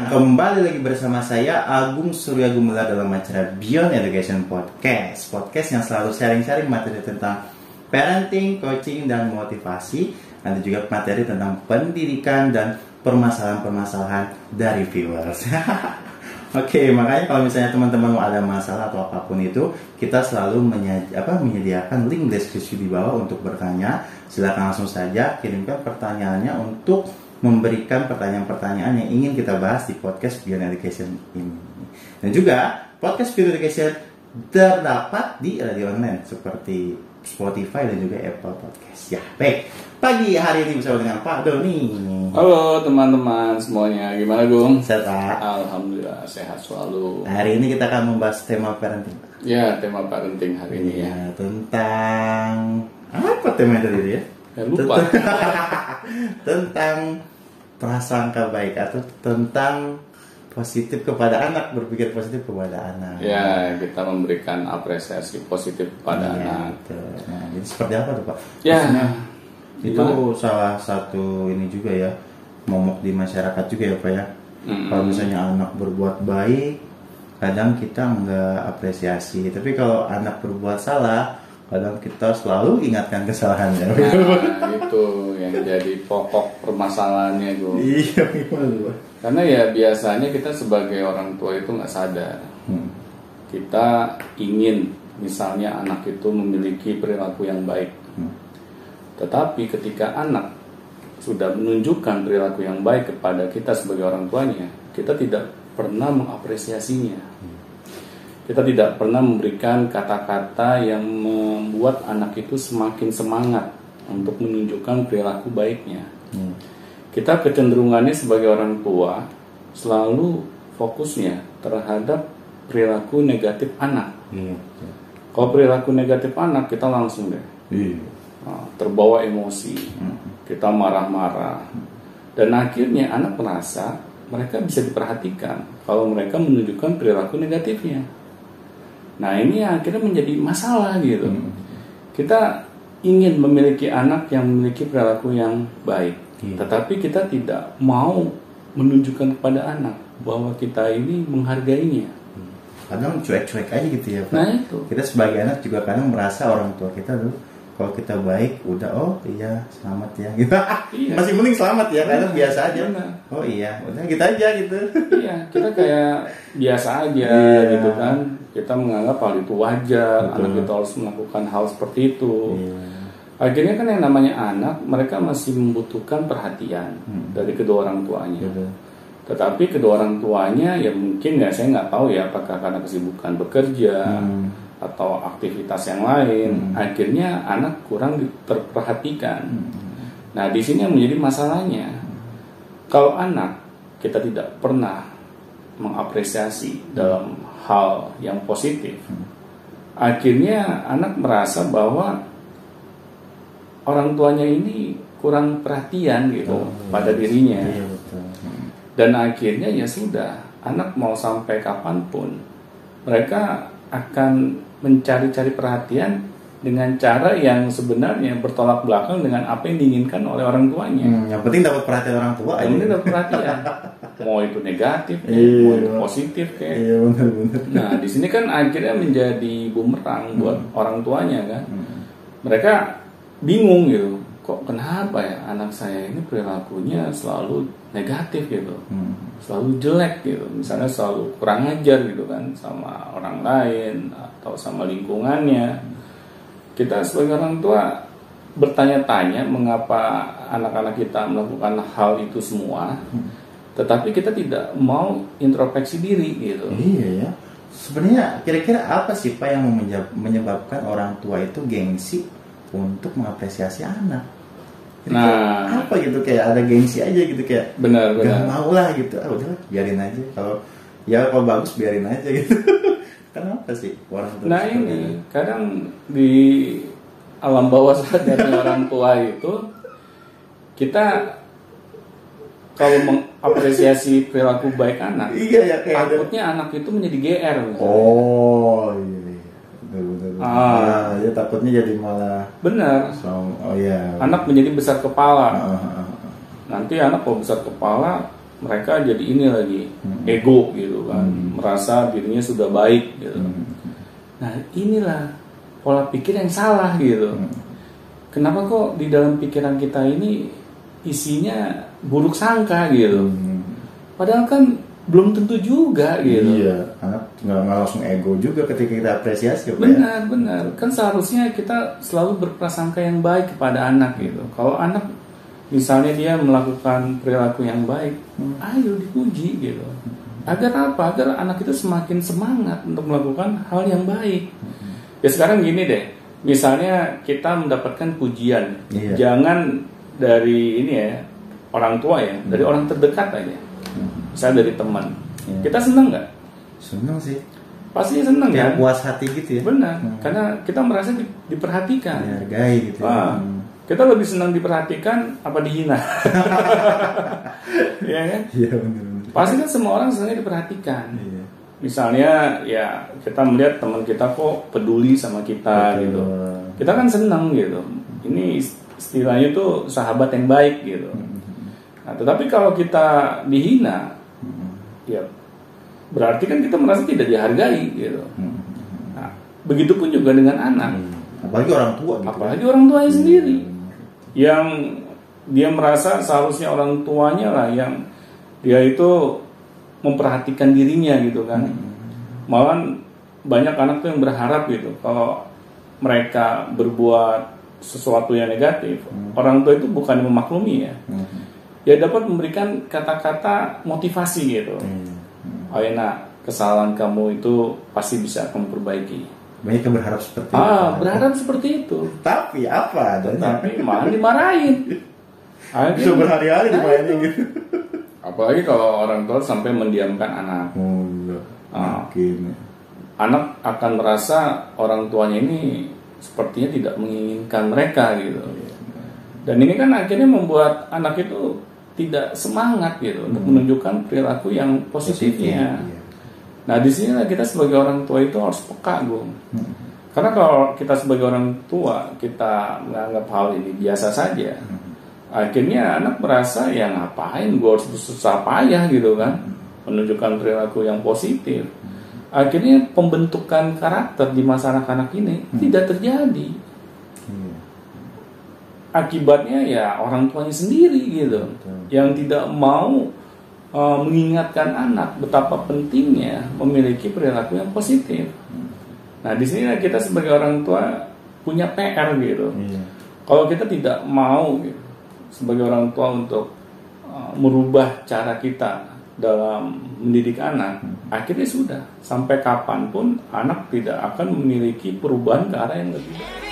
kembali lagi bersama saya Agung Surya Gumelar dalam acara Beyond Education Podcast. Podcast yang selalu sharing-sharing materi tentang parenting, coaching, dan motivasi. Nanti juga materi tentang pendidikan dan permasalahan-permasalahan dari viewers. Oke, makanya kalau misalnya teman-teman mau ada masalah atau apapun itu, kita selalu menyediakan link deskripsi di bawah untuk bertanya. Silakan langsung saja kirimkan pertanyaannya untuk memberikan pertanyaan-pertanyaan yang ingin kita bahas di podcast Beyond Education ini. Dan juga podcast Beyond Education terdapat di radio online seperti Spotify dan juga Apple Podcast. Ya, baik. Pagi hari ini bersama dengan Pak Doni. Halo teman-teman semuanya, gimana Gung? Sehat, Pak? Alhamdulillah sehat selalu. Hari ini kita akan membahas tema parenting, Pak. Ya, tema parenting hari ini ya. Tentang apa tema tadi ya? Lupa. Tentang prasangka baik atau tentang positif kepada anak, berpikir positif kepada anak. Ya, kita memberikan apresiasi positif kepada anak. Betul. Nah, jadi seperti apa tuh, Pak? Ya. Maksudnya, itu salah satu ini juga ya, momok di masyarakat juga ya, Pak ya. Kalau misalnya anak berbuat baik, kadang kita nggak apresiasi. Tapi kalau anak berbuat salah, kadang kita selalu ingatkan kesalahannya. Nah, itu yang jadi pokok permasalahannya Gung. Iya, gimana, Pak? Karena ya biasanya kita sebagai orang tua itu nggak sadar. Kita ingin misalnya anak itu memiliki perilaku yang baik. Tetapi ketika anak sudah menunjukkan perilaku yang baik kepada kita sebagai orang tuanya, kita tidak pernah mengapresiasinya. Kita tidak pernah memberikan kata-kata yang membuat anak itu semakin semangat untuk menunjukkan perilaku baiknya. Kita kecenderungannya sebagai orang tua selalu fokusnya terhadap perilaku negatif anak. Kalau perilaku negatif anak, kita langsung deh terbawa emosi, kita marah-marah, dan akhirnya anak merasa mereka bisa diperhatikan kalau mereka menunjukkan perilaku negatifnya. Nah, ini akhirnya menjadi masalah gitu. Kita ingin memiliki anak yang memiliki perilaku yang baik, tetapi kita tidak mau menunjukkan kepada anak bahwa kita ini menghargainya. Kadang cuek-cuek aja gitu ya, Pak. Nah, itu. Kita sebagai anak juga kadang merasa orang tua kita tuh kalau kita baik, udah iya selamat ya gitu. Iya. Masih mending selamat ya, kadang biasa aja. Benar. Oh iya, udah gitu aja gitu. Iya, kita kayak biasa aja gitu kan. Kita menganggap hal itu wajar, anak kita harus melakukan hal seperti itu. Akhirnya kan yang namanya anak, mereka masih membutuhkan perhatian dari kedua orang tuanya. Tetapi kedua orang tuanya ya mungkin ya, saya nggak tahu ya apakah karena kesibukan bekerja atau aktivitas yang lain, akhirnya anak kurang terperhatikan. Nah, di sini yang menjadi masalahnya, kalau anak kita tidak pernah mengapresiasi dalam hal yang positif, akhirnya anak merasa bahwa orang tuanya ini kurang perhatian gitu pada dirinya. Dan akhirnya ya sudah, anak mau sampai kapanpun mereka akan mencari-cari perhatian dengan cara yang sebenarnya bertolak belakang dengan apa yang diinginkan oleh orang tuanya. Yang penting dapat perhatian orang tua. Yang penting dapat perhatian. Mau itu negatif, mau itu positif kayak. Iya, benar. Nah, di sini kan akhirnya menjadi bumerang buat orang tuanya kan. Mereka bingung gitu. Kok kenapa ya anak saya ini perilakunya selalu negatif gitu, selalu jelek gitu, misalnya selalu kurang ajar gitu kan sama orang lain atau sama lingkungannya. Kita sebagai orang tua bertanya-tanya mengapa anak-anak kita melakukan hal itu semua, tetapi kita tidak mau introspeksi diri gitu. Iya ya. Sebenarnya kira-kira apa sih Pak yang menyebabkan orang tua itu gengsi untuk mengapresiasi anak? Nah, apa gitu, kayak ada gengsi aja gitu, kayak benar. Gak mau lah gitu, udah biarin aja, kalau bagus biarin aja gitu. Kenapa sih orang tua? Nah ini kadang di alam bawah sadarnya orang tua itu, kita kalau mengapresiasi perilaku baik anak, takutnya anak itu menjadi GR misalnya. Oh iya. Ya takutnya jadi malah benar. Iya. Anak menjadi besar kepala. Nanti anak kalau besar kepala mereka jadi ini lagi ego gitu kan, merasa dirinya sudah baik gitu. Nah inilah pola pikir yang salah gitu. Kenapa kok di dalam pikiran kita ini isinya buruk sangka gitu? Padahal kan belum tentu juga gitu. Iya, anak nggak langsung ego juga ketika kita apresiasi. Benar. Kan seharusnya kita selalu berprasangka yang baik kepada anak gitu. Kalau anak misalnya dia melakukan perilaku yang baik, ayo dipuji gitu. Agar apa? Agar anak itu semakin semangat untuk melakukan hal yang baik. Ya sekarang gini deh, misalnya kita mendapatkan pujian, jangan dari ini ya, orang tua ya, dari orang terdekat aja. Misalnya dari teman, kita senang nggak? Senang sih. Pastinya senang kan? Puas hati gitu ya. Benar, karena kita merasa diperhatikan, dihargai gitu. Kita lebih senang diperhatikan apa dihina? Iya kan? Iya benar. Pasti kan semua orang senang diperhatikan. Iya. Misalnya ya kita melihat teman kita kok peduli sama kita gitu. Kita kan senang gitu. Ini istilahnya tuh sahabat yang baik gitu. Nah, tetapi kalau kita dihina, ya berarti kan kita merasa tidak dihargai gitu. Nah, begitupun juga dengan anak. Apalagi orang tua gitu. Apalagi orang tuanya sendiri. Yang dia merasa seharusnya orang tuanya lah yang dia itu memperhatikan dirinya gitu kan. Malah banyak anak tuh yang berharap gitu kalau mereka berbuat sesuatu yang negatif, orang tua itu bukan memaklumi ya. Ya dapat memberikan kata-kata motivasi gitu. Ayo nak, kesalahan kamu itu pasti bisa kamu perbaiki. Banyak yang berharap seperti itu. Berharap seperti itu. Tapi apa adanya? Tapi malah dimarahin. Bisa berhari-hari dimarahin gitu. Apalagi kalau orang tua sampai mendiamkan anak. Anak akan merasa orang tuanya ini sepertinya tidak menginginkan mereka gitu. Dan ini kan akhirnya membuat anak itu tidak semangat gitu untuk menunjukkan perilaku yang positifnya. Nah di sini kita sebagai orang tua itu harus peka, Gung. Karena kalau kita sebagai orang tua kita menganggap hal ini biasa saja, akhirnya anak merasa ya ngapain gue harus susah payah gitu kan, menunjukkan perilaku yang positif. Akhirnya pembentukan karakter di masa anak-anak ini tidak terjadi. Akibatnya ya orang tuanya sendiri gitu, yang tidak mau mengingatkan anak betapa pentingnya memiliki perilaku yang positif. Nah di sini kita sebagai orang tua punya PR gitu. Kalau kita tidak mau gitu, sebagai orang tua untuk merubah cara kita dalam mendidik anak, akhirnya sudah sampai kapanpun anak tidak akan memiliki perubahan ke arah yang lebih baik.